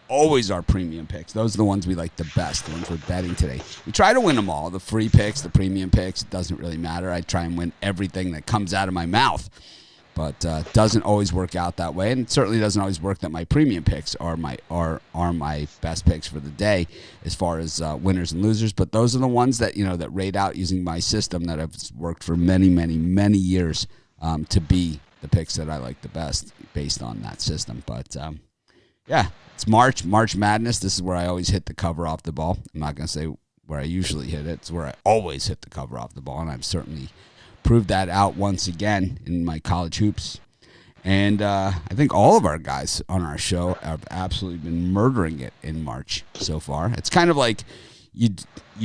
always our premium picks. Those are the ones we like the best, the ones we're betting today. We try to win them all. The free picks, the premium picks, it doesn't really matter. I try and win everything that comes out of my mouth. But it doesn't always work out that way, and it certainly doesn't always work that my premium picks are my best picks for the day as far as winners and losers. But those are the ones that that rate out using my system that have worked for many, many, many years to be the picks that I like the best based on that system. But yeah, it's March Madness. This is where I always hit the cover off the ball. I'm not going to say where I usually hit it. It's where I always hit the cover off the ball, and I've certainly proved that out once again in my college hoops. And I think all of our guys on our show have absolutely been murdering it in March so far. It's kind of like you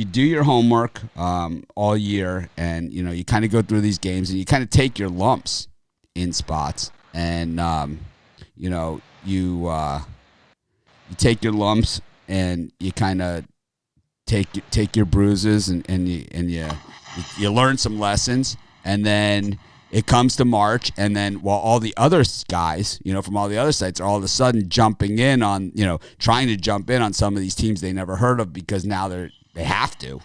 do your homework all year, and you kind of go through these games, and you kind of take your lumps in spots, and you take your lumps, and you kind of take your bruises, and you learn some lessons. And then it comes to March, and then while all the other guys, from all the other sites are all of a sudden jumping in on, trying to jump in on some of these teams they never heard of because now they have to.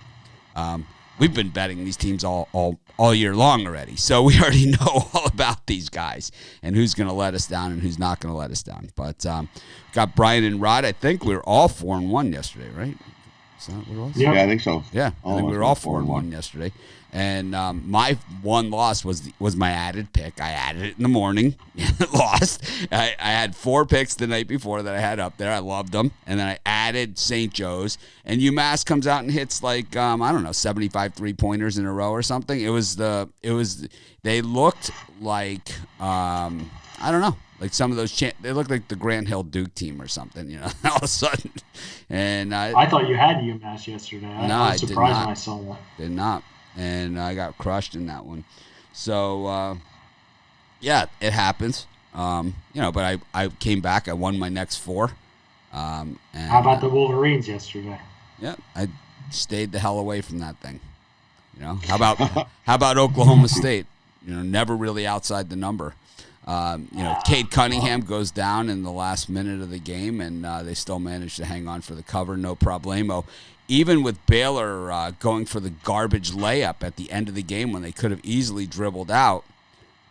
We've been betting these teams all year long already, so we already know all about these guys and who's going to let us down and who's not going to let us down. But got Brian and Rod. I think we were all 4-1 yesterday, right? Is that what it was? Yeah, I think so. Yeah, I think we were all 4-1 yesterday. And my one loss was my added pick. I added it in the morning, lost. I had 4 picks the night before that I had up there. I loved them. And then I added St. Joe's. And UMass comes out and hits like, 75 3-pointers in a row or something. They looked like, like some of those, they looked like the Grant Hill Duke team or something, all of a sudden. And I thought you had UMass yesterday. I was surprised when I saw that. Did not. And I got crushed in that one. So, yeah, it happens. But I came back. I won my next 4. And, how about the Wolverines yesterday? Yeah, I stayed the hell away from that thing. How about Oklahoma State? Never really outside the number. Cade Cunningham goes down in the last minute of the game, and they still managed to hang on for the cover, no problemo. Even with Baylor going for the garbage layup at the end of the game when they could have easily dribbled out,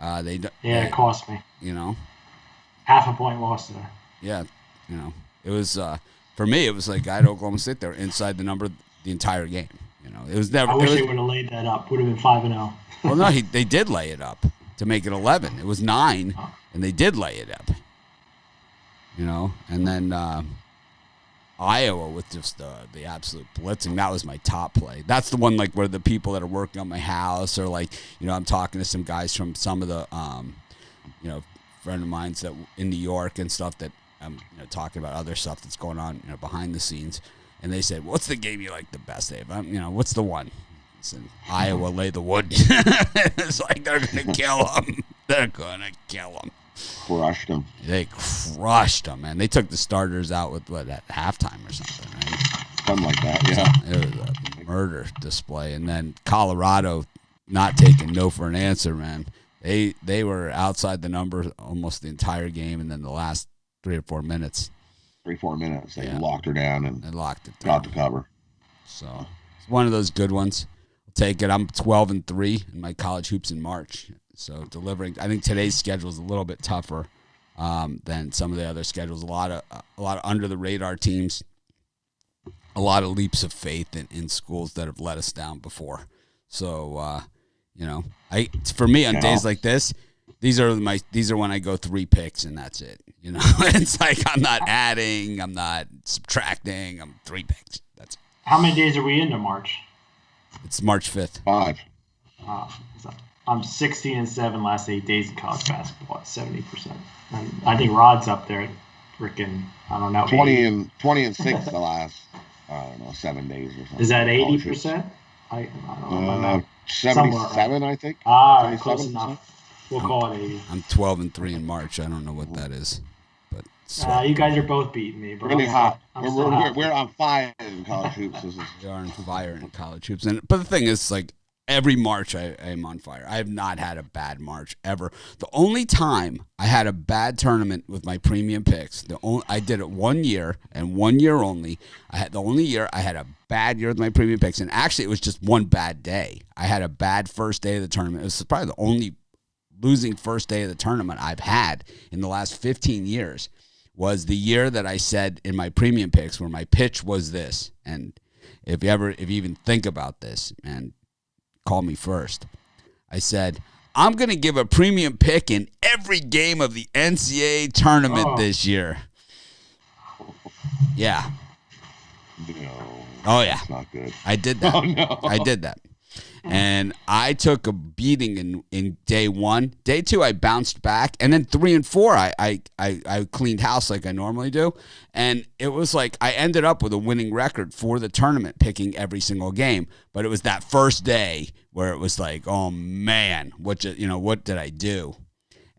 it cost me. Half a point loss there. Yeah, it was for me. It was like I had Oklahoma State there inside the number the entire game. It was never. I wish they would have laid that up. Would have been 5-0. Well, no, they did lay it up to make it 11. It was 9, and they did lay it up. And then Iowa with just the absolute blitzing. That was my top play. That's the one where the people that are working on my house or I'm talking to some guys from some of the friend of mine's that in New York and stuff that I'm talking about other stuff that's going on behind the scenes, and they said, "What's the game you like the best, Dave? What's the one?" I said, "Iowa lay the wood." It's like they're gonna kill them. They're gonna kill them. Crushed them. They crushed them, man. They took the starters out with at halftime or something, right? Something like that, yeah. It was a murder display. And then Colorado not taking no for an answer, man. They were outside the number almost the entire game, and then the last 3 or 4 minutes. 3-4 minutes. They locked her down and they locked it down. Got the cover. So it's one of those good ones. I'll take it. I'm 12-3 in my college hoops in March. So delivering, I think today's schedule is a little bit tougher than some of the other schedules. A lot of under the radar teams, a lot of leaps of faith in schools that have let us down before. So for me on days like this, these are when I go 3 picks and that's it. It's like I'm not adding, I'm not subtracting, I'm 3 picks. That's it. How many days are we into March? It's March 5th. 5. I'm 16-7 last 8 days in college basketball at 70%. And I think Rod's up there, freaking, I don't know. 20 and 6 the last, 7 days or something. Is that 80%? I don't know. 77, I think. Close enough. We'll call it 80. I'm 12-3 in March. I don't know what that is, but you guys are both beating me. But really hot. We're on fire in college hoops. We are on fire in college hoops, but the thing is, Every March I am on fire. I have not had a bad March ever. The only time I had a bad tournament with my premium picks, I did it 1 year and 1 year only. The only year I had a bad year with my premium picks, and actually it was just one bad day. I had a bad first day of the tournament. It was probably the only losing first day of the tournament I've had in the last 15 years. Was the year that I said in my premium picks where my pitch was this. And if you even think about this, man, call me first. I said, I'm going to give a premium pick in every game of the NCAA tournament this year. Yeah. No. Oh, yeah. That's not good. I did that. Oh, no. I did that. And I took a beating in day one. Day two, I bounced back. And then 3 and 4, I cleaned house like I normally do. And it was like I ended up with a winning record for the tournament, picking every single game. But it was that first day where it was like, oh, man, what did I do?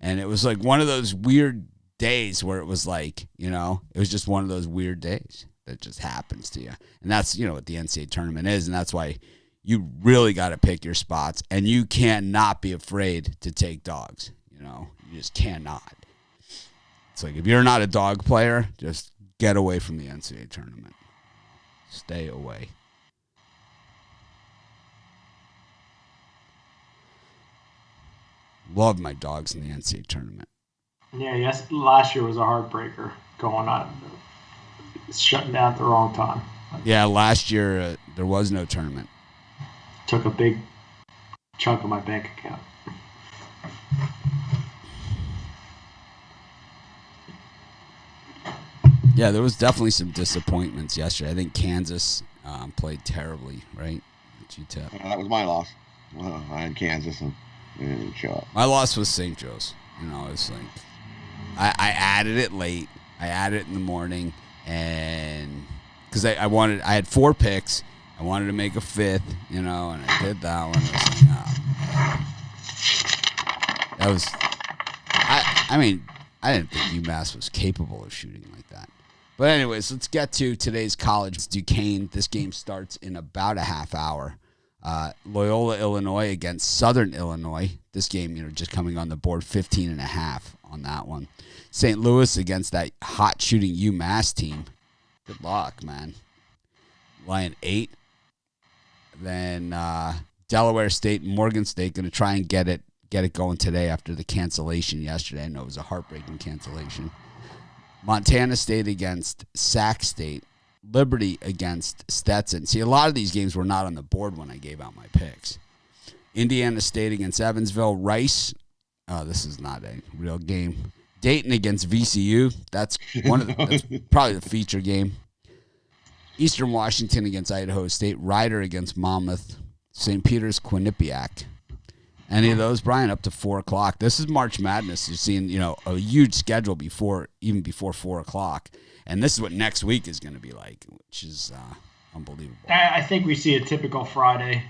And it was like one of those weird days where it was like, it was just one of those weird days that just happens to you. And that's, what the NCAA tournament is. And that's why you really got to pick your spots, and you cannot be afraid to take dogs. You just cannot. It's like if you're not a dog player, just get away from the NCAA tournament. Stay away. Love my dogs in the NCAA tournament. Yeah, yes. Last year was a heartbreaker going on. Shutting down at the wrong time. Yeah, last year there was no tournament. Took a big chunk of my bank account. Yeah, there was definitely some disappointments yesterday. I think Kansas played terribly, right? UTEP. That was my loss. I had Kansas and it didn't show up. My loss was St. Joe's. It's like I added it late. I added it in the morning, and because I had 4 picks. I wanted to make a 5th, and I did that one. That was, I didn't think UMass was capable of shooting like that. But anyways, let's get to today's college. It's Duquesne. This game starts in about a half hour. Loyola, Illinois against Southern Illinois. This game, just coming on the board, 15.5 on that one. St. Louis against that hot shooting UMass team. Good luck, man. Line 8. Then Delaware State and Morgan State going to try and get it going today after the cancellation yesterday. I know it was a heartbreaking cancellation. Montana State against Sac State. Liberty against Stetson. See, a lot of these games were not on the board when I gave out my picks. Indiana State against Evansville. Rice. This is not a real game. Dayton against VCU. That's that's probably the feature game. Eastern Washington against Idaho State. Rider against Monmouth. St. Peter's, Quinnipiac. Any of those, Brian, up to 4 o'clock. This is March Madness. You're seeing, a huge schedule before 4 o'clock. And this is what next week is going to be like, which is unbelievable. I think we see a typical Friday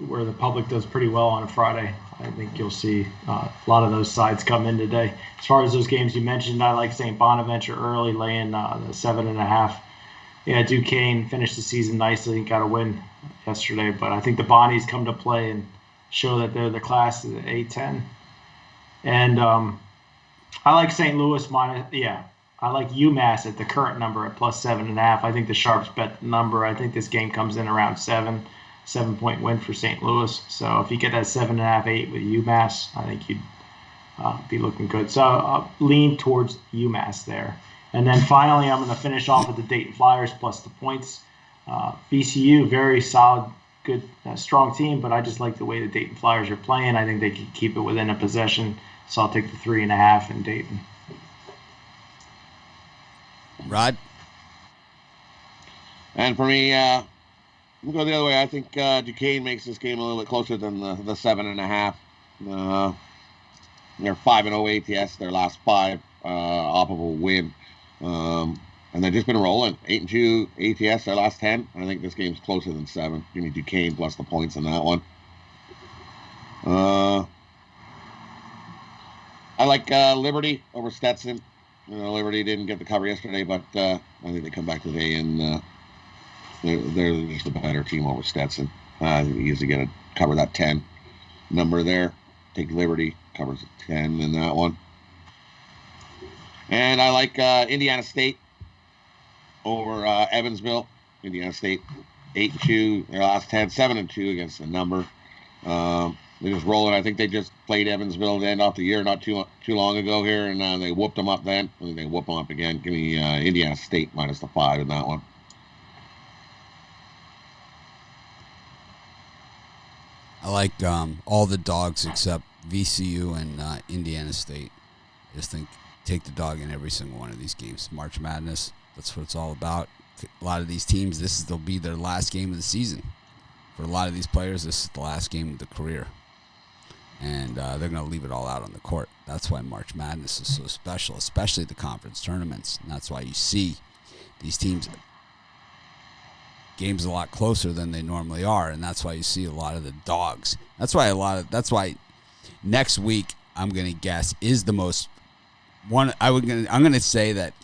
where the public does pretty well on a Friday. I think you'll see a lot of those sides come in today. As far as those games you mentioned, I like St. Bonaventure early, laying the 7.5. Yeah, Duquesne finished the season nicely, got a win yesterday, but I think the Bonnies come to play and show that they're the class of the A-10. And I like St. Louis I like UMass at the current number at plus 7.5. I think the Sharps bet the number. I think this game comes in around 7-point win for St. Louis. So if you get that 7.5, 8 with UMass, I think you'd be looking good. So I'll lean towards UMass there. And then finally, I'm going to finish off with the Dayton Flyers plus the points. VCU, very solid, good, strong team, but I just like the way the Dayton Flyers are playing. I think they can keep it within a possession, so I'll take the 3.5 in Dayton. Rod? And for me, we'll go the other way. I think Duquesne makes this game a little bit closer than the 7.5. They're 5-0 ATS, their last 5 off of a win. And they've just been rolling. 8-2 ATS, their last 10. I think this game's closer than 7. Give me Duquesne plus the points in that one. I like Liberty over Stetson. Liberty didn't get the cover yesterday, but I think they come back today, and they're just a better team over Stetson. We usually get to cover that 10 number there. Take Liberty, covers 10 in that one. And I like Indiana State over Evansville. Indiana State 8-2 their last 10, 7-2 against the number. They're just rolling. I think they just played Evansville to end off the year not too long ago here, and they whooped them up then. I think they whoop them up again. Give me Indiana State minus the 5 in that one. I like all the dogs except VCU and Indiana State. I just think take the dog in every single one of these games. March Madness, that's what it's all about. A lot of these teams, they'll be their last game of the season. For a lot of these players, this is the last game of the career. And they're going to leave it all out on the court. That's why March Madness is so special, especially the conference tournaments. And that's why you see these teams games a lot closer than they normally are, and that's why you see a lot of the dogs. That's why next week I'm going to guess is the most one. I'm going to say that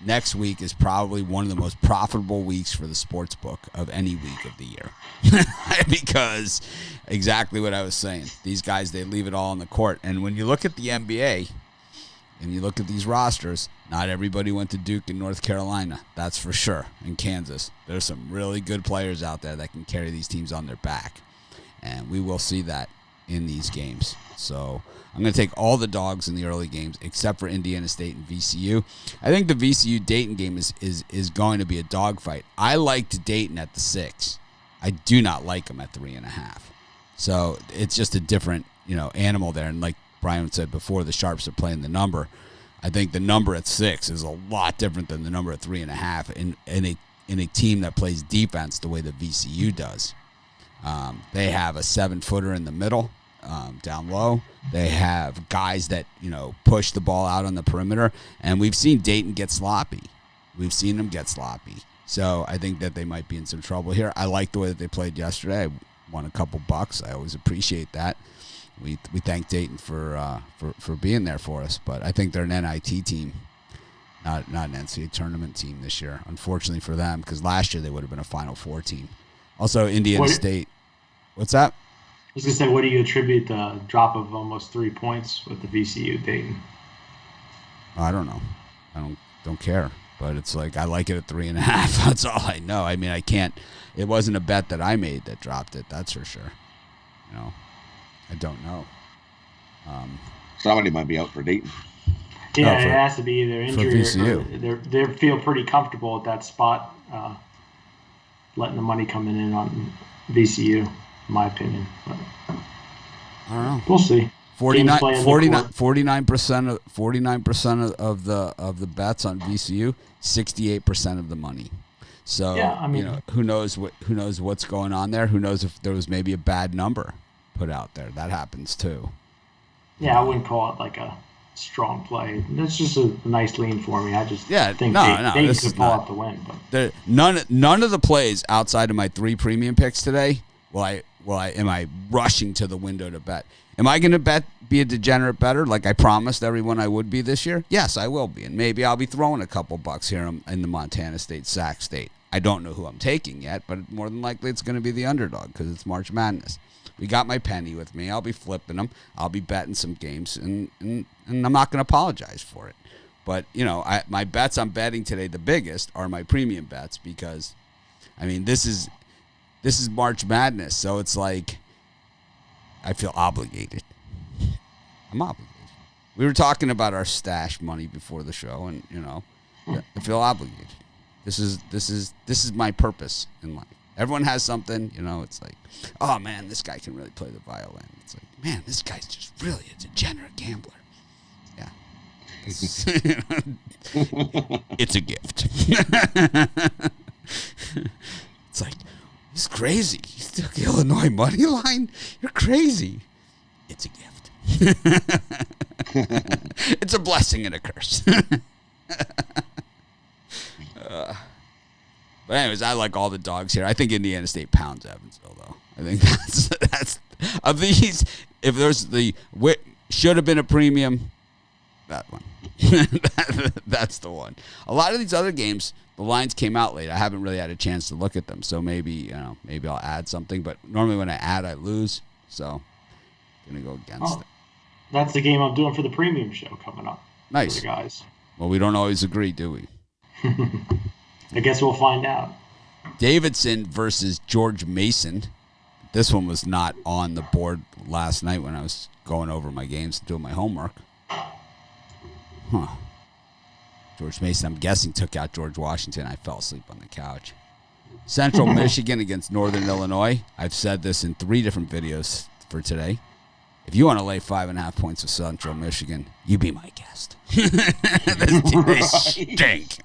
next week is probably one of the most profitable weeks for the sports book of any week of the year. Because exactly what I was saying. These guys, they leave it all on the court. And when you look at the NBA and you look at these rosters, not everybody went to Duke and North Carolina. That's for sure. In Kansas, there's some really good players out there that can carry these teams on their back. And we will see that in these games. So I'm going to take all the dogs in the early games except for Indiana State and VCU. I think the VCU-Dayton game is going to be a dogfight. I liked Dayton at the 6. I do not like them at 3.5. So it's just a different, animal there. And like Brian said before, the Sharps are playing the number. I think the number at 6 is a lot different than the number at 3.5 in a team that plays defense the way the VCU does. They have a 7-footer in the middle. Down low, they have guys that push the ball out on the perimeter, and we've seen Dayton get sloppy. We've seen them get sloppy, so I think that they might be in some trouble here. I like the way that they played yesterday. I won a couple bucks. I always appreciate that. We thank Dayton for being there for us, but I think they're an NIT team, not an NCAA tournament team this year. Unfortunately for them, because last year they would have been a Final Four team. Also, Indiana State. What's that? I was going to say, what do you attribute the drop of almost 3 points with the VCU Dayton? I don't know. I don't care. But it's like I like it at 3.5. That's all I know. I mean, I can't. It wasn't a bet that I made that dropped it. That's for sure. I don't know. Somebody might be out for Dayton. Yeah, it has to be either injury or they feel pretty comfortable at that spot, letting the money come in on VCU. In my opinion, but I don't know. We'll see. 49% of the bets on VCU, 68% of the money. So yeah, I mean, who knows what's going on there? Who knows if there was maybe a bad number put out there? That happens too. Yeah, I wouldn't call it like a strong play. That's just a nice lean for me. I just think they could pull out the win. But none of the plays outside of my 3 premium picks today. Am I rushing to the window to bet? Am I going to be a degenerate bettor like I promised everyone I would be this year? Yes, I will be. And maybe I'll be throwing a couple bucks here in the Montana State, Sac State. I don't know who I'm taking yet, but more than likely it's going to be the underdog because it's March Madness. We got my penny with me. I'll be flipping them. I'll be betting some games, and I'm not going to apologize for it. But, my bets I'm betting today, the biggest, are my premium bets because, this is March Madness, so it's like I feel obligated. I'm obligated. We were talking about our stash money before the show, and I feel obligated. This is my purpose in life. Everyone has something, it's like, oh man, this guy can really play the violin. It's like, man, this guy's just really a degenerate gambler. Yeah. It's a gift. It's like, it's crazy. You took the Illinois money line? You're crazy. It's a gift. It's a blessing and a curse. But anyways, I like all the dogs here. I think Indiana State pounds Evansville, though. I think that's of these. If there's should have been a premium, That one. That's the one. A lot of these other games, the lines came out late. I haven't really had a chance to look at them, so maybe I'll add something. But normally when I add, I lose. So I'm gonna go against it. That's the game I'm doing for the premium show coming up. Nice, for the guys. Well, we don't always agree, do we? I guess we'll find out. Davidson versus George Mason. This one was not on the board last night when I was going over my games and doing my homework. Huh. George Mason, I'm guessing, took out George Washington. I fell asleep on the couch. Central Michigan against Northern Illinois. I've said this in 3 different videos for today. If you want to lay 5.5 points with Central Michigan, you be my guest. They stink.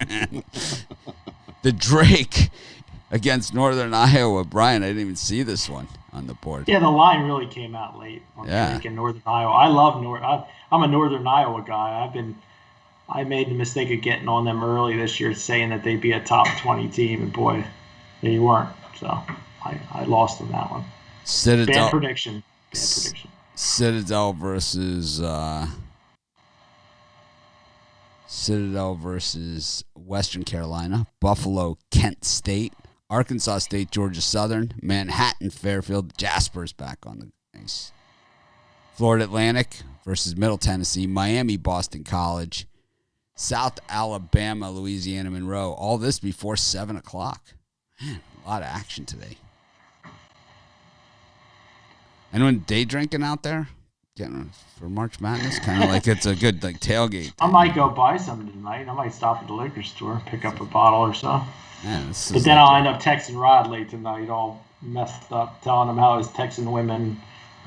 The Drake against Northern Iowa. Brian, I didn't even see this one on the board. Yeah, the line really came out late on Drake in Northern Iowa. I love I'm a Northern Iowa guy. I made the mistake of getting on them early this year, saying that they'd be a top 20 team, and boy, they weren't. So I lost on that one. Bad prediction. Citadel versus Western Carolina. Buffalo, Kent State. Arkansas State, Georgia Southern. Manhattan, Fairfield. Jasper's back on the ice. Florida Atlantic versus Middle Tennessee. Miami, Boston College. South Alabama, Louisiana Monroe. All this before 7 o'clock. Man, a lot of action today. Anyone day drinking out there? Getting for March Madness? Kind of like it's a good tailgate. I might go buy some tonight. I might stop at the liquor store, pick up a bottle or so. Man, but then I'll end up texting Rod late tonight, all messed up, telling him how I was texting women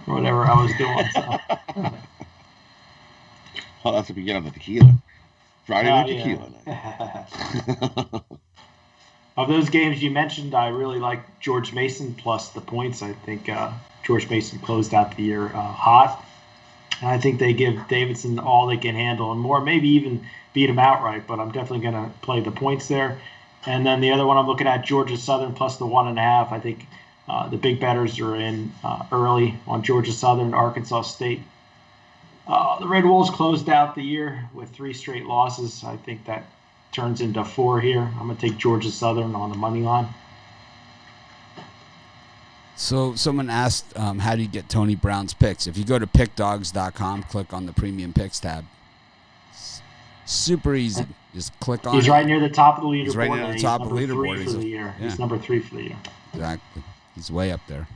or whatever I was doing. So. Well, that's if you get on the tequila. Friday night tequila night. Of those games you mentioned, I really like George Mason plus the points. I think George Mason closed out the year hot. And I think they give Davidson all they can handle and more, maybe even beat him outright, but I'm definitely going to play the points there. And then the other one I'm looking at, Georgia Southern plus the 1.5. I think the big bettors are in early on Georgia Southern, Arkansas State. The Red Wolves closed out the year with 3 straight losses. I think that turns into 4 here. I'm going to take Georgia Southern on the money line. So someone asked, how do you get Tony Brown's picks? If you go to pickdogs.com, click on the premium picks tab. Super easy. Just click on it. He's right near the top of the leaderboard. He's right near the top of the leaderboard. He's number 3 for the year. Exactly. He's way up there.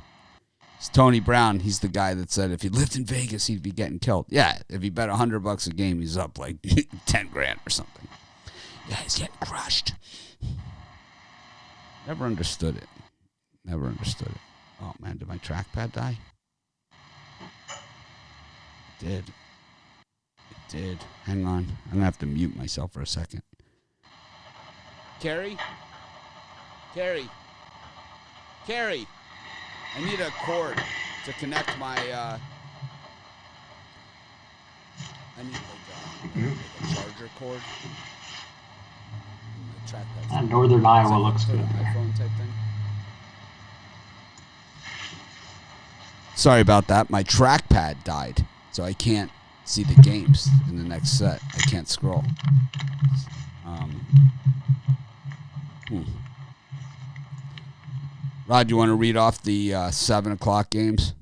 It's Tony Brown. He's the guy that said if he lived in Vegas, he'd be getting killed. Yeah, if he bet $100 a game, he's up like 10 grand or something. Yeah, he's getting crushed. Never understood it. Oh, man, did my trackpad die? It did. Hang on. I'm going to have to mute myself for a second. Carrie? I need a cord to connect my, I need like a charger cord. Northern Iowa looks good. iPhone type thing. Sorry about that. My trackpad died, so I can't see the games in the next set. I can't scroll. Rod, you want to read off the 7 o'clock games?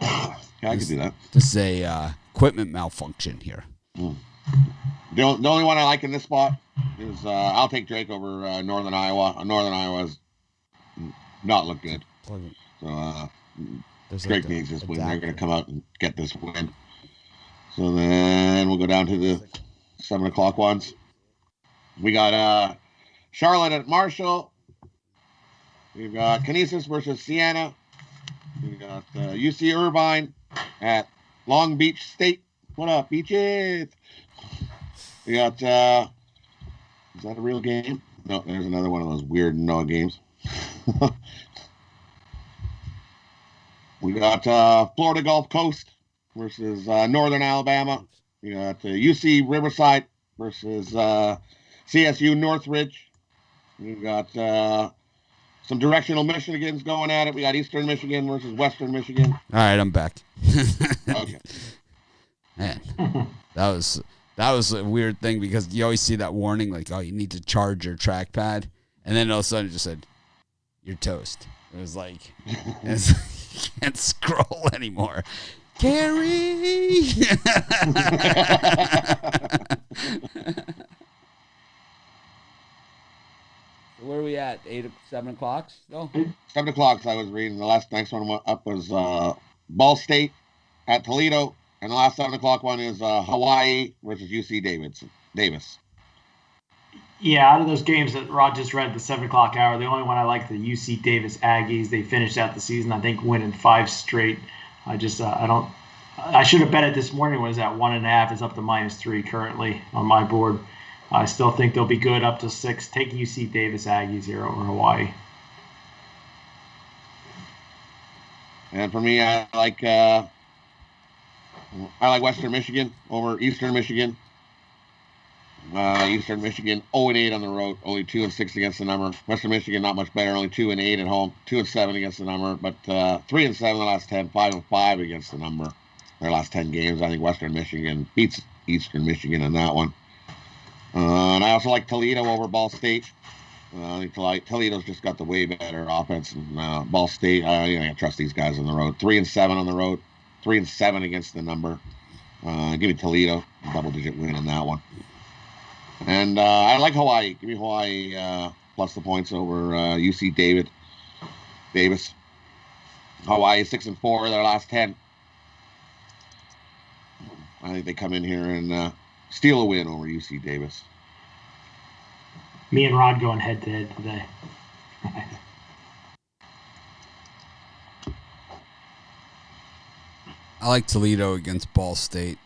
Yeah, I can do that. This is a equipment malfunction here. The only one I like in this spot is I'll take Drake over Northern Iowa. Northern Iowa's not look good. So Drake needs this win. They're going to come out and get this win. So then we'll go down to the 7 o'clock ones. We got Charlotte at Marshall. We've got Canisius versus Siena. We got UC Irvine at Long Beach State. What up, Beaches? We got, is that a real game? No, there's another one of those weird no games. We got Florida Gulf Coast versus Northern Alabama. We got UC Riverside versus CSU Northridge. We got Some directional Michigans going at it. We got Eastern Michigan versus Western Michigan. All right, I'm back. Okay. Man, that was a weird thing because you always see that warning like, oh, you need to charge your trackpad, and then all of a sudden it just said, you're toast. It was like, you can't scroll anymore. Gary! Where are we at? 7 o'clock still? 7 o'clock, I was reading. The next one up was Ball State at Toledo. And the last 7 o'clock one is Hawaii versus UC Davis. Yeah, out of those games that Rod just read, the 7 o'clock hour, the only one I like, the UC Davis Aggies. They finished out the season, I think, winning 5 straight. I should have bet it this morning. Was at 1.5. It's up to -3 currently on my board. I still think they'll be good up to 6. Take UC Davis Aggies here over Hawaii. And for me, I like Western Michigan over Eastern Michigan. Eastern Michigan 0-8 on the road, only 2-6 against the number. Western Michigan not much better, only 2-8 at home, 2-7 against the number, but 3-7 the last 10, 5-5 against the number. Their last 10 games, I think Western Michigan beats Eastern Michigan in that one. And I also like Toledo over Ball State. I think Toledo's just got the way better offense. And Ball State, I trust these guys on the road. 3-7 on the road, 3-7 against the number. Give me Toledo, double-digit win in that one. And I like Hawaii. Give me Hawaii plus the points over UC Davis. Hawaii 6-4 their last 10. I think they come in here and steal a win over UC Davis. Me and Rod going head-to-head today. I like Toledo against Ball State.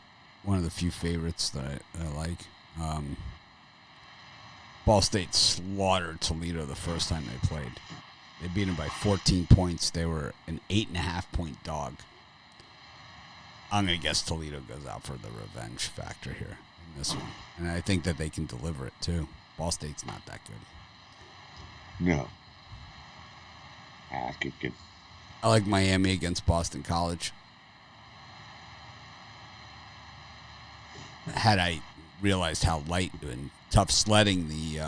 One of the few favorites that I like. Ball State slaughtered Toledo the first time they played. They beat them by 14 points. They were an 8.5-point dog. I'm going to guess Toledo goes out for the revenge factor here in this one. And I think that they can deliver it, too. Ball State's not that good. No. Good. I like Miami against Boston College. Had I realized how light and tough sledding the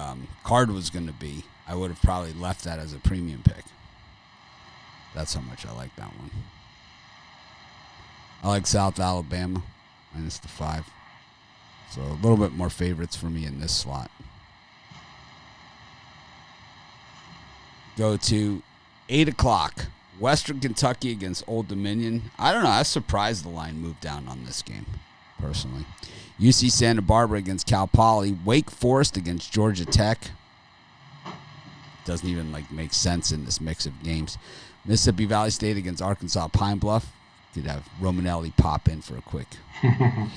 card was going to be, I would have probably left that as a premium pick. That's how much I like that one. I like South Alabama, -5. So a little bit more favorites for me in this slot. Go to 8 o'clock. Western Kentucky against Old Dominion. I don't know. I was surprised the line moved down on this game, personally. UC Santa Barbara against Cal Poly. Wake Forest against Georgia Tech. Doesn't even make sense in this mix of games. Mississippi Valley State against Arkansas Pine Bluff. Could have Romanelli pop in for a quick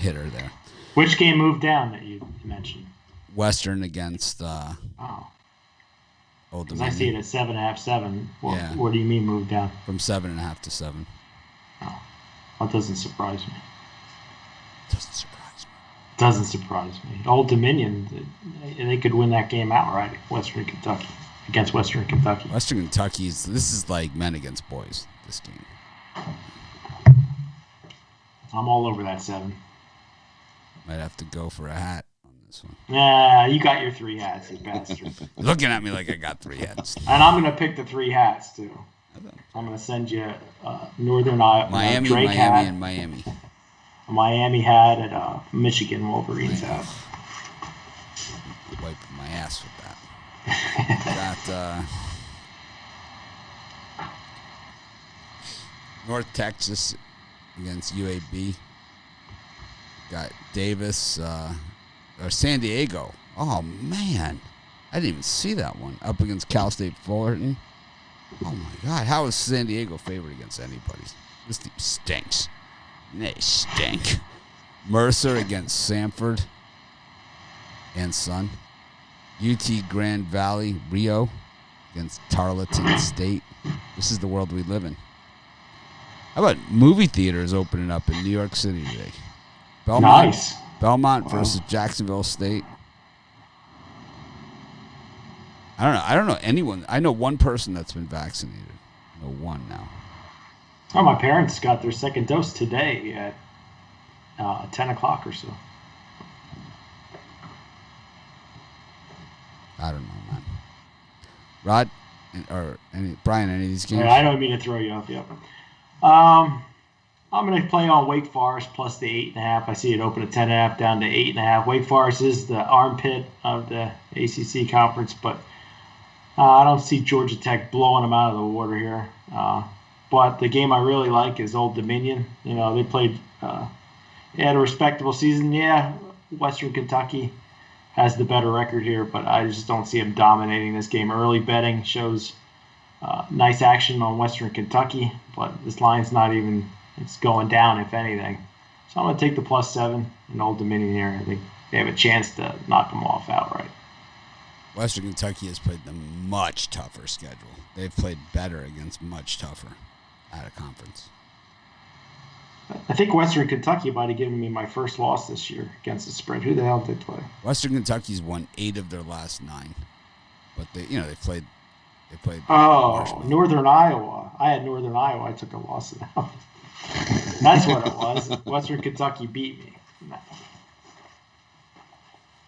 hitter there. Which game moved down that you mentioned? Western against Old Dominion. I see it at 7.5, 7. Well, yeah. What do you mean moved down? From 7.5 to 7. Oh, that doesn't surprise me. Doesn't surprise me. Old Dominion, they could win that game outright against Western Kentucky. Western Kentucky, this is like men against boys, this game. I'm all over that 7. Might have to go for a hat on this one. Nah, you got your 3 hats, you bastard. Looking at me like I got 3 hats. And I'm going to pick the 3 hats, too. I'm going to send you Northern Iowa. Miami, Drake Miami, hat, and Miami. A Miami hat at Michigan Wolverines hat. Wipe my ass with that. Got North Texas against UAB. Got Davis or San Diego. Oh man, I didn't even see that one. Up against Cal State Fullerton. Oh my God, how is San Diego favored against anybody? This team stinks. They stink. Mercer against Samford and Son. UT Grand Valley Rio against Tarleton State. This is the world we live in. How about movie theaters opening up in New York City today? Belmont versus Jacksonville State. I don't know. I don't know anyone. I know one person that's been vaccinated. I know one now. Oh, my parents got their second dose today at 10 o'clock or so. I don't know, man. Rod or Brian, any of these games? Yeah, I don't mean to throw you off. Yep. I'm going to play on Wake Forest plus the 8.5. I see it open at 10.5 down to 8.5. Wake Forest is the armpit of the ACC conference, but I don't see Georgia Tech blowing them out of the water here. But the game I really like is Old Dominion. You know, they had a respectable season. Yeah, Western Kentucky has the better record here, but I just don't see them dominating this game. Early betting shows nice action on Western Kentucky, but this line's not even. It's going down, if anything. So I'm going to take the +7 in Old Dominion here. I think they have a chance to knock them off outright. Western Kentucky has played the much tougher schedule. They've played better against much tougher out of conference. I think Western Kentucky might have given me my first loss this year against the spread. Who the hell did they play? Western Kentucky's won 8 of their last 9, but they played. Oh, Northern Iowa. I had Northern Iowa. I took a loss of that. That's what it was. Western Kentucky beat me.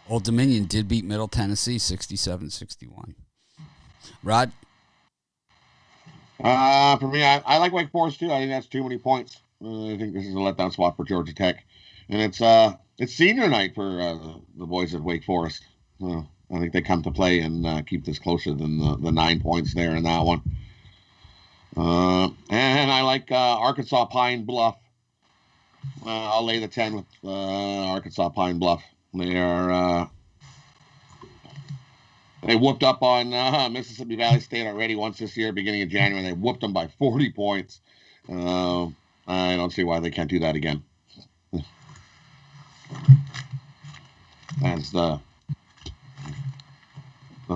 Old Dominion did beat Middle Tennessee 67-61. Rod? For me, I like Wake Forest too. I think that's too many points. I think this is a letdown spot for Georgia Tech, and it's senior night for the boys at Wake Forest. I think they come to play and keep this closer than the 9 points there in that one. And I like Arkansas Pine Bluff. I'll lay the 10 with Arkansas Pine Bluff. They whooped up on Mississippi Valley State already once this year, beginning of January. They whooped them by 40 points. I don't see why they can't do that again. As the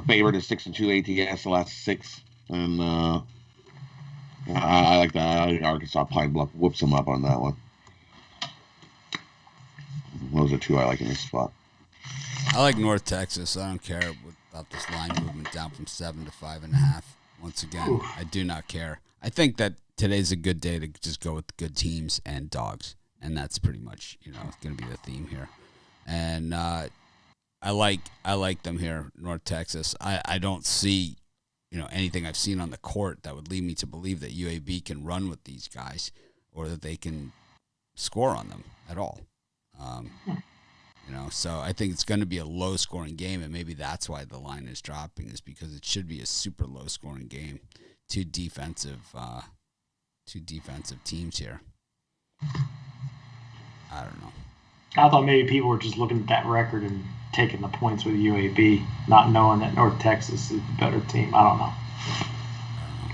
favorite is 6-2 ATS the last 6, and I like that. I think Arkansas Pine Bluff whoops them up on that one. Those are 2 I like in this spot. I like North Texas. I don't care about this line movement down from 7 to 5.5. Once again, I do not care. I think that today's a good day to just go with good teams and dogs, and that's pretty much going to be the theme here. And I like them here, North Texas. I don't see anything I've seen on the court that would lead me to believe that UAB can run with these guys or that they can score on them at all. So I think it's going to be a low-scoring game, and maybe that's why the line is dropping, is because it should be a super low-scoring game. Two defensive teams here. I don't know. I thought maybe people were just looking at that record and taking the points with UAB, not knowing that North Texas is the better team. I don't know.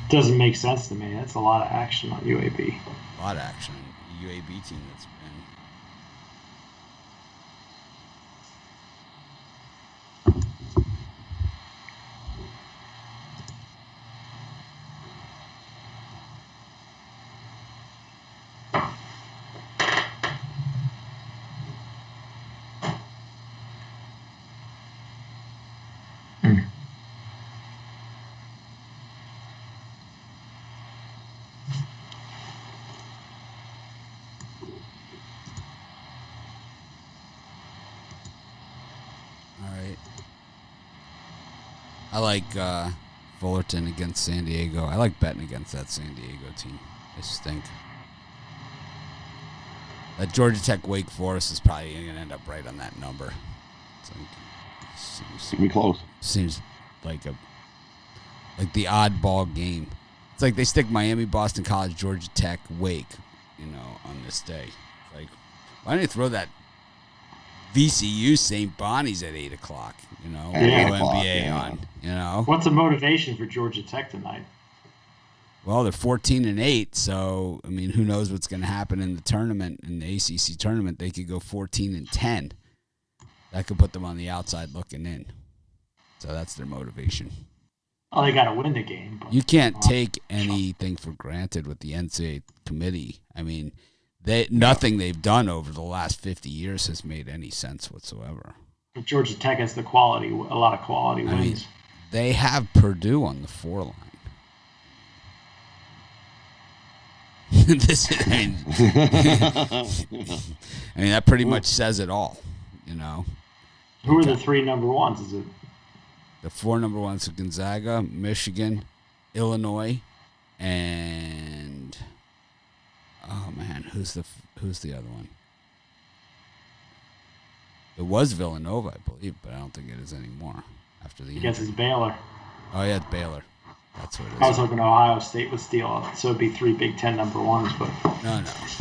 It doesn't make sense to me. That's a lot of action on UAB. A lot of action. UAB team that's been. I like Fullerton against San Diego. I like betting against that San Diego team. They stink. That Georgia Tech Wake Forest is probably going to end up right on that number. Seems be close. Seems like the oddball game. It's like they stick Miami, Boston College, Georgia Tech, Wake, on this day. Like, why don't you throw that VCU St. Bonnie's at 8 o'clock, NBA on, What's the motivation for Georgia Tech tonight? Well, they're 14-8, so, who knows what's going to happen in the tournament, in the ACC tournament. They could go 14-10. That could put them on the outside looking in. So that's their motivation. Oh, they got to win the game. You can't take anything for granted with the NCAA committee. Nothing they've done over the last 50 years has made any sense whatsoever. Georgia Tech has a lot of quality wins. They have Purdue on the 4 line. I mean, that pretty much says it all, you know. Who are the 3 number ones? Is it the 4 number ones? Are Gonzaga, Michigan, Illinois, and oh man, who's the other one? It was Villanova, I believe, but I don't think it is anymore after the. I guess it's Baylor. Oh yeah, it's Baylor. That's what it is. I was hoping Ohio State would steal it, so it'd be 3 Big Ten number ones, but no, that's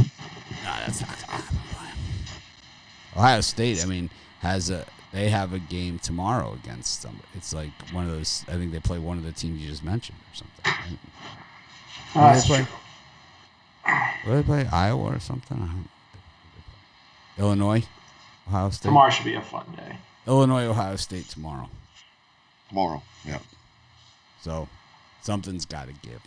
not gonna happen. Ohio State, I mean, they have a game tomorrow against somebody. It's like one of those. I think they play one of the teams you just mentioned or something. Right? that's true. What do they play? Iowa or something? Illinois, Ohio State. Tomorrow should be a fun day. Illinois, Ohio State tomorrow. Tomorrow, yeah. So something's got to give.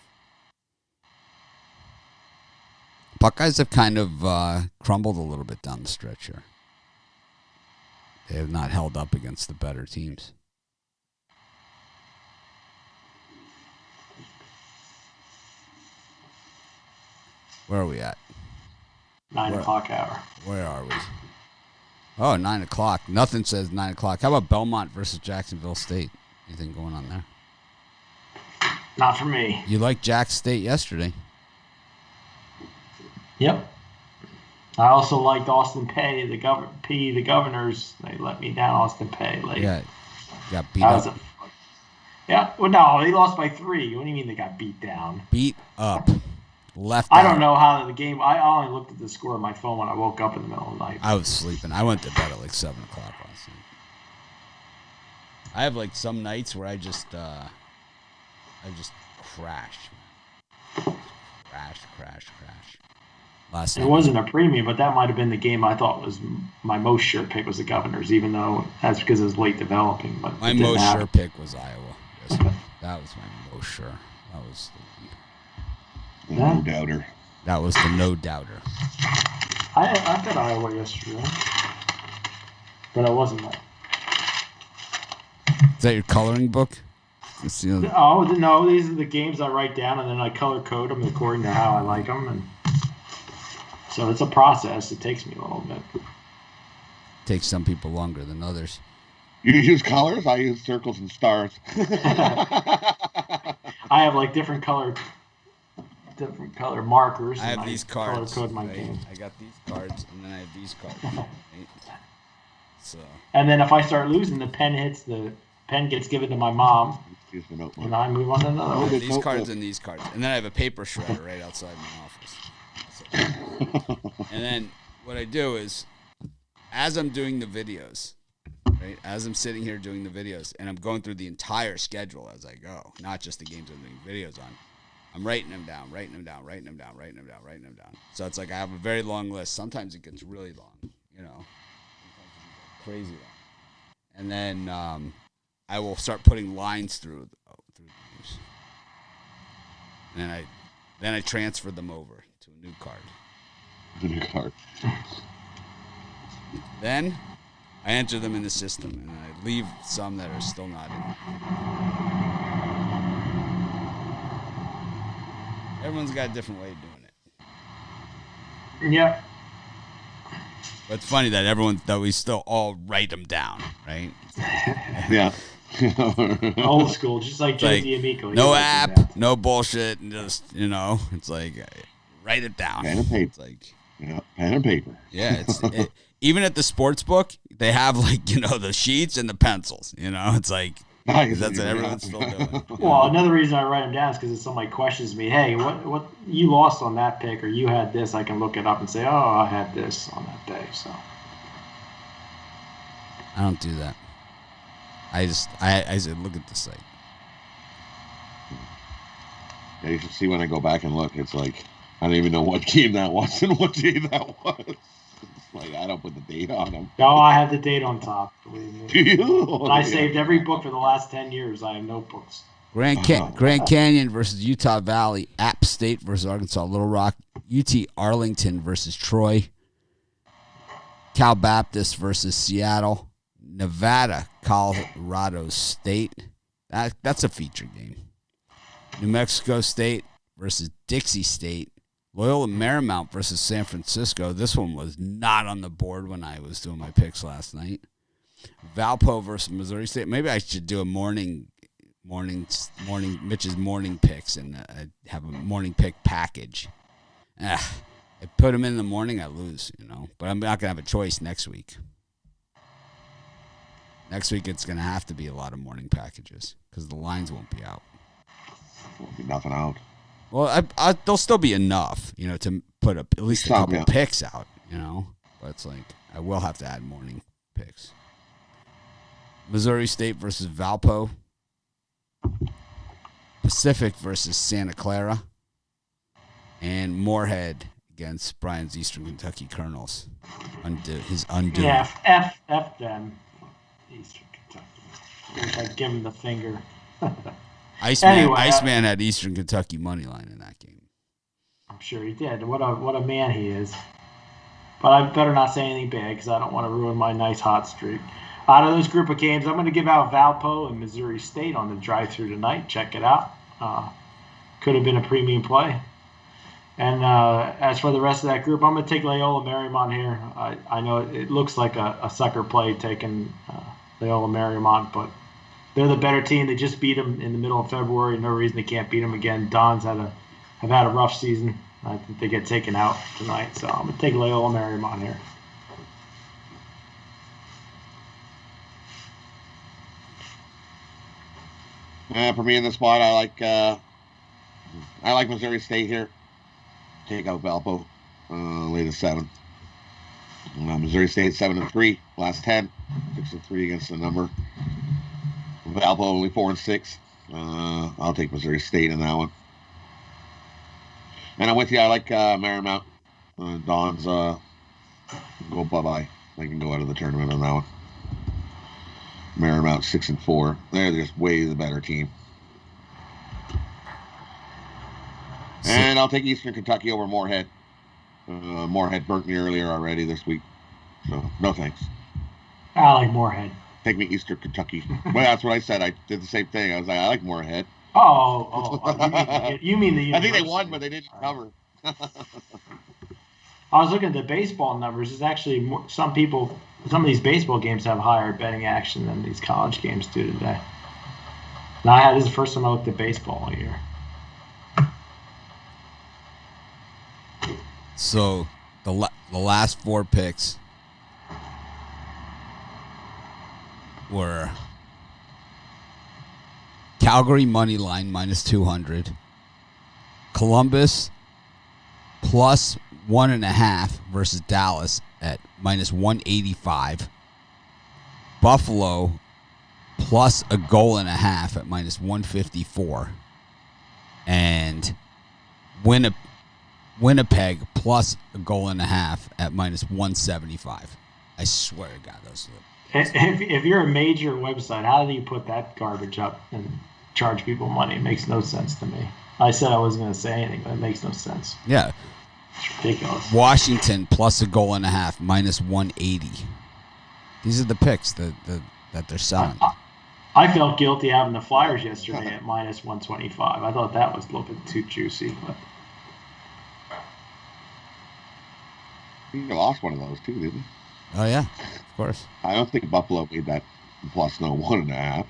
Buckeyes have kind of crumbled a little bit down the stretch here. They have not held up against the better teams. Where are we at? 9 o'clock hour. Where are we? Oh, 9 o'clock. Nothing says 9 o'clock. How about Belmont versus Jacksonville State? Anything going on there? Not for me. You liked Jack State yesterday. Yep. I also liked Austin Peay, the Governors. They let me down, Austin Peay. Yeah, got beat up. Well, no, they lost by 3. What do you mean they got beat down? Beat up. Left I out. don't know how the game. I only looked at the score on my phone when I woke up in the middle of the night. I was sleeping. I went to bed at like 7 o'clock last night. I have like some nights where I just crash. Crash. Last night. It wasn't a premium, but that might have been the game I thought was my most sure pick was the Governors, even though that's because it was late developing. But my most sure pick was Iowa. That was my most sure. That was the no doubter. That was the no doubter. I bet Iowa yesterday, but I wasn't. Is that your coloring book? Oh no, these are the games I write down and then I color code them according to how I like them, and so it's a process. It takes me a little bit. Takes some people longer than others. You use colors? I use circles and stars. I have like different color markers. I have these cards. Color code my right? game. I got these cards, and then I have these cards. Right? So. And then if I start losing, the pen gets given to my mom, and I move on to another one. These cards and these cards, and then I have a paper shredder right outside my office. So. And then what I do is, as I'm doing the videos, right? As I'm sitting here doing the videos, and I'm going through the entire schedule as I go, not just the games I'm doing videos on. I'm writing them down. So it's like I have a very long list. Sometimes it gets really long, you know. Crazy long. And then I will start putting lines through the games. And then I transfer them over to a new card. The new card. Then I enter them in the system, and I leave some that are still not in. Everyone's got a different way of doing it. Yeah. But it's funny that we still all write them down, right? Yeah. Old school, just like Josie Amico. No app, no bullshit, and just, you know, it's like, write it down. Pen and paper. It's like, yeah, pen and paper. Yeah, even at the sports book, they have, like, you know, the sheets and the pencils, you know? It's like, nice. That's what everyone's still doing. Well, another reason I write them down is because if somebody questions me, hey, what you lost on that pick or you had this, I can look it up and say, oh, I had this on that day. So I don't do that. I said, look at the site. Yeah, you should see when I go back and look. It's like I don't even know what game that was and what day that was. It's like I don't put the date on them. No, I have the date on top. Do you? I saved every book for the last 10 years. I have notebooks. Grand Canyon versus Utah Valley, App State versus Arkansas Little Rock, UT Arlington versus Troy, Cal Baptist versus Seattle, Nevada Colorado State. That's a feature game. New Mexico State versus Dixie State. Loyola Marymount versus San Francisco. This one was not on the board when I was doing my picks last night. Valpo versus Missouri State. Maybe I should do a morning Mitch's morning picks and have a morning pick package. I put them in the morning, I lose, But I'm not gonna have a choice next week. Next week it's gonna have to be a lot of morning packages because the lines won't be out. Won't be nothing out. Well, there'll still be enough, to put at least a couple picks out, But it's like I will have to add morning picks. Missouri State versus Valpo. Pacific versus Santa Clara. And Moorhead against Brian's Eastern Kentucky Colonels. His undoing. Yeah, F them. Eastern Kentucky. Like give him the finger. Iceman had Eastern Kentucky money line in that game. I'm sure he did. What a man he is. But I better not say anything bad because I don't want to ruin my nice hot streak. Out of those group of games, I'm going to give out Valpo and Missouri State on the drive-through tonight. Check it out. Could have been a premium play. And as for the rest of that group, I'm going to take Loyola Marymount here. I know it looks like a sucker play taking Loyola Marymount, but they're the better team. They just beat them in the middle of February. No reason they can't beat them again. Dons have had a rough season. I think they get taken out tonight. So I'm going to take Loyola Marymount here. For me in the spot, I like Missouri State here. Take out Valpo, lay to 7. Missouri State 7-3, last 10, 6-3 against the number. Valpo only 4-6. I'll take Missouri State in that one. And I'm with you. I like Marymount. Dons go bye-bye. They can go out of the tournament on that one. Marymount 6-4. They're just way the better team. And I'll take Eastern Kentucky over Moorhead. Moorhead burnt me earlier already this week. So, no thanks. I like Moorhead. Take me Eastern Kentucky. Well, that's what I said. I did the same thing. I was like, I like Moorhead. You mean the I think they won, but they didn't cover. I was looking at the baseball numbers. It's actually some of these baseball games have higher betting action than these college games do today. This is the first time I looked at baseball all year. So the last 4 picks were Calgary money line -200, Columbus plus 1.5 versus Dallas at -185, Buffalo plus a goal and a half at -154, and Winnipeg plus a goal and a half at -175. I swear to God, those are if you're a major website, how do you put that garbage up and charge people money? It makes no sense to me. I said I wasn't going to say anything, but it makes no sense. Yeah. It's ridiculous. Washington plus a goal and a half, -180. These are the picks that they're selling. I felt guilty having the Flyers yesterday at -125. I thought that was a little bit too juicy, but You lost one of those too, didn't you? Oh yeah, of course. I don't think Buffalo made that plus 1.5.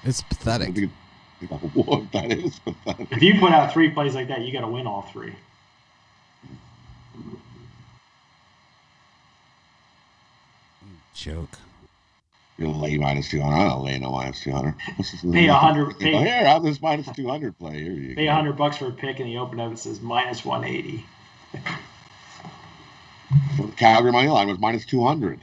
It's pathetic. That is pathetic. If you put out 3 plays like that, you got to win all 3. Joke. You'll lay -200. I don't lay no -200. Pay 100. Here, have this -200 play. Here you pay $100 for a pick, and the open up it says -180. So the Calgary money line was -200.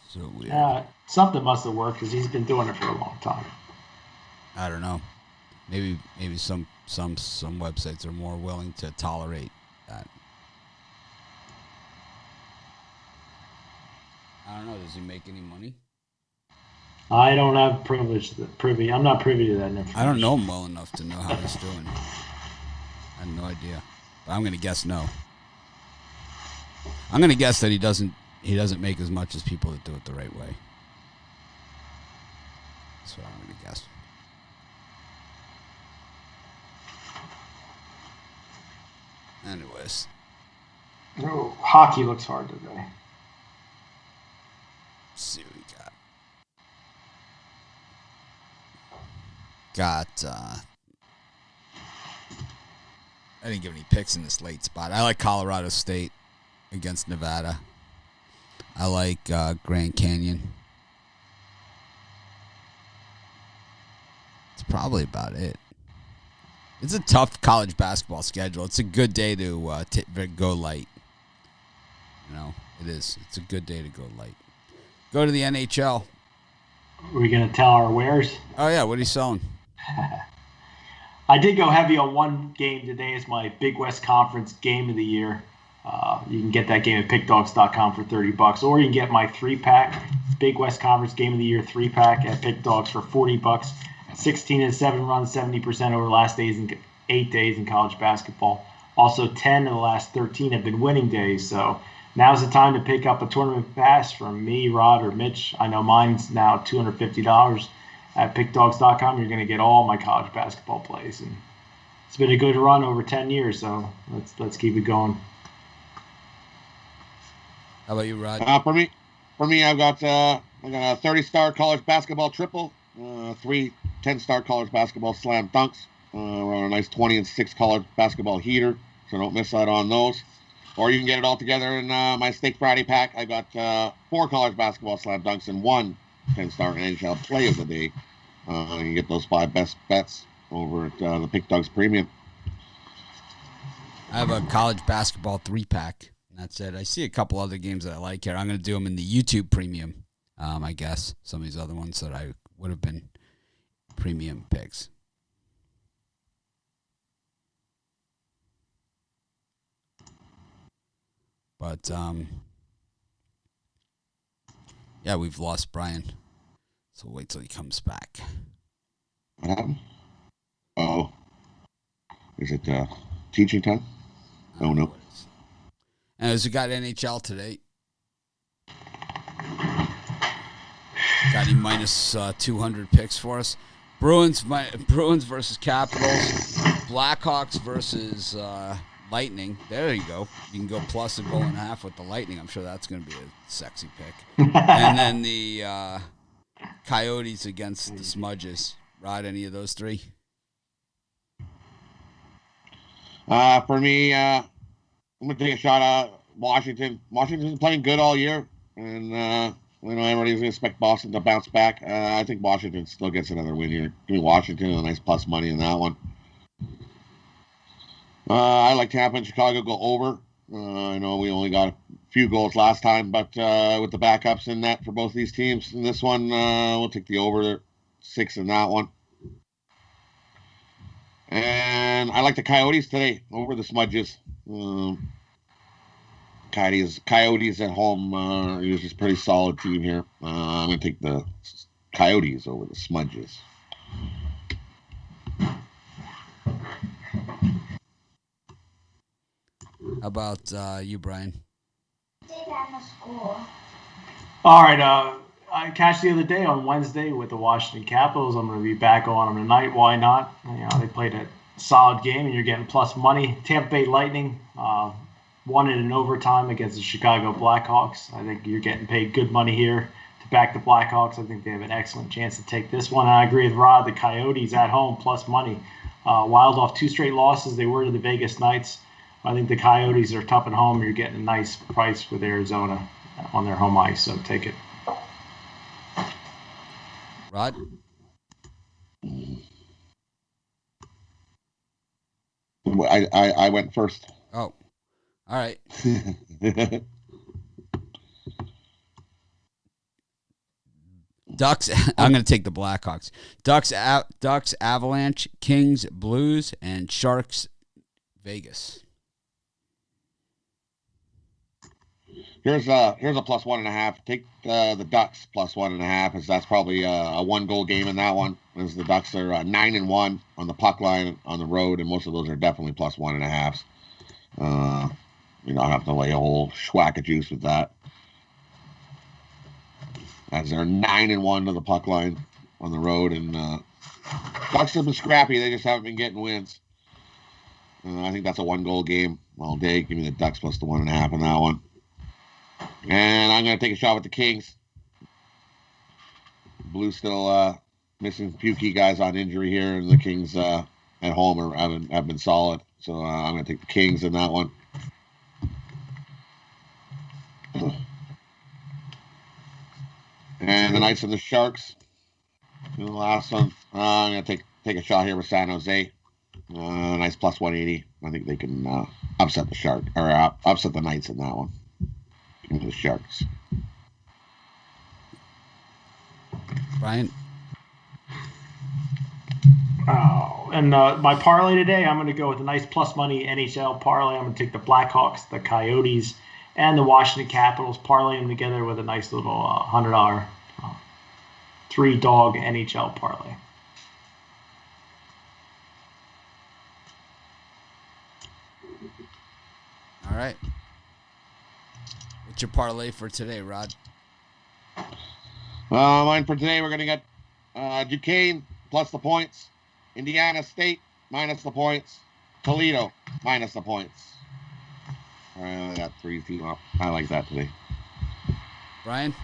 So weird. Something must have worked because he's been doing it for a long time. I don't know. Maybe some websites are more willing to tolerate that. I don't know. Does he make any money? I don't have privy. I'm not privy to that information. I don't know him well enough to know how he's doing. I have no idea. But I'm going to guess no. I'm going to guess that he doesn't make as much as people that do it the right way. That's what I'm going to guess. Anyways. Oh, hockey looks hard today. Let's see what we got. I didn't give any picks in this late spot. I like Colorado State against Nevada. I like Grand Canyon. It's probably about it. It's a tough college basketball schedule. It's a good day to go light. You know, it is. It's a good day to go light. Go to the NHL. Are we going to tell our wares? Oh, yeah. What are you selling? I did go heavy on one game today. It's my Big West Conference game of the year. You can get that game at pickdogs.com for $30, or you can get my 3-pack Big West Conference game of the year 3-pack at PickDogs for $40. 16-7 runs, 70% over the last 8 days in college basketball. Also, 10 of the last 13 have been winning days. So now's the time to pick up a tournament pass from me, Rod, or Mitch. I know mine's now $250 at pickdogs.com. You're going to get all my college basketball plays, and it's been a good run over 10 years. So let's keep it going. How about you, Rod? For me, I got a 30-star college basketball triple, 3 10-star college basketball slam dunks. We're on a nice 20-6 college basketball heater, so don't miss out on those. Or you can get it all together in my Steak Friday pack. I got 4 college basketball slam dunks and 1 10-star NHL play of the day. You can get those 5 best bets over at the Pick Dogs Premium. I have a college basketball 3-pack. That's it. I see a couple other games that I like here. I'm going to do them in the YouTube Premium, I guess. Some of these other ones that I would have been premium picks. But, yeah, we've lost Brian. So we'll wait till he comes back. What happened? Oh. Is it teaching time? Oh, no. And as we got NHL today, got any minus 200 picks for us. Bruins versus Capitals. Blackhawks versus Lightning. There you go. You can go plus a goal and a half with the Lightning. I'm sure that's going to be a sexy pick. And then the Coyotes against the Smudges. Rod, any of those 3? For me, I'm going to take a shot at Washington. Washington's been playing good all year, and everybody's going to expect Boston to bounce back. I think Washington still gets another win here. Give me Washington and a nice plus money in that one. I like Tampa and Chicago go over. I know we only got a few goals last time, but with the backups in net for both these teams in this one, we'll take the over 6 in that one. And I like the Coyotes today over the Smudges. Coyotes at home. It was just a pretty solid team here. I'm going to take the Coyotes over the Smudges. How about you, Brian? All right. I cashed the other day on Wednesday with the Washington Capitals. I'm going to be back on them tonight. Why not? They played a solid game, and you're getting plus money. Tampa Bay Lightning won it in overtime against the Chicago Blackhawks. I think you're getting paid good money here to back the Blackhawks. I think they have an excellent chance to take this one. And I agree with Rod. The Coyotes at home plus money. Wild off 2 straight losses. They were to the Vegas Knights. I think the Coyotes are tough at home. You're getting a nice price with Arizona on their home ice, so take it. Rod? I went first. Oh, all right. Ducks. I'm going to take the Blackhawks. Ducks, Avalanche, Kings, Blues, and Sharks, Vegas. Here's a plus 1.5. Take the Ducks plus 1.5, as that's probably a 1-goal game in that one. As the Ducks are 9-1 on the puck line on the road, and most of those are definitely plus 1.5s. You don't have to lay a whole schwack of juice with that. As they're 9-1 to the puck line on the road, and Ducks have been scrappy. They just haven't been getting wins. I think that's a 1-goal game all day. Give me the Ducks plus the 1.5 in that one. And I'm going to take a shot with the Kings. Blues still missing a few key guys on injury here, and the Kings at home have been solid. So I'm going to take the Kings in that one. And the Knights and the Sharks. The last one. I'm going to take a shot here with San Jose. Nice plus 180. I think they can upset the Shark or upset the Knights in that one. Give me the Sharks. Brian? Oh, and my parlay today, I'm going to go with a nice plus money NHL parlay. I'm going to take the Blackhawks, the Coyotes, and the Washington Capitals, parlay them together with a nice little $100 3-dog NHL parlay. All right. What's your parlay for today, Rod? Mine for today, we're going to get Duquesne plus the points, Indiana State minus the points, Toledo minus the points. All right, I got 3 team up. I like that today. Brian?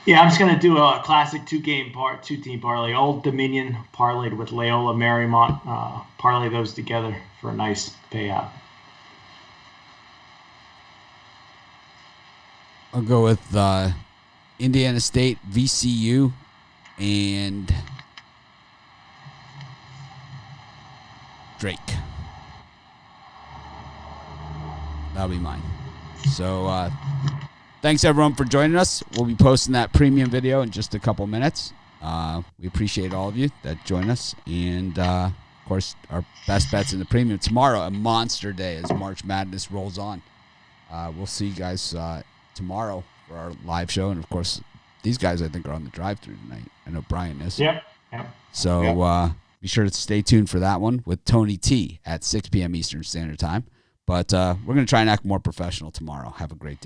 Yeah, I'm just going to do a classic 2-team parlay. Old Dominion parlayed with Loyola Marymount. Parlay those together for a nice payout. I'll go with Indiana State, VCU, and Drake. That'll be mine. So thanks, everyone, for joining us. We'll be posting that premium video in just a couple minutes. We appreciate all of you that join us. And, of course, our best bets in the premium. Tomorrow, a monster day as March Madness rolls on. We'll see you guys tomorrow for our live show. And, of course, these guys, I think, are on the drive-thru tonight. I know Brian is. Yep. So be sure to stay tuned for that one with Tony T at 6 p.m. Eastern Standard Time. But we're going to try and act more professional tomorrow. Have a great day.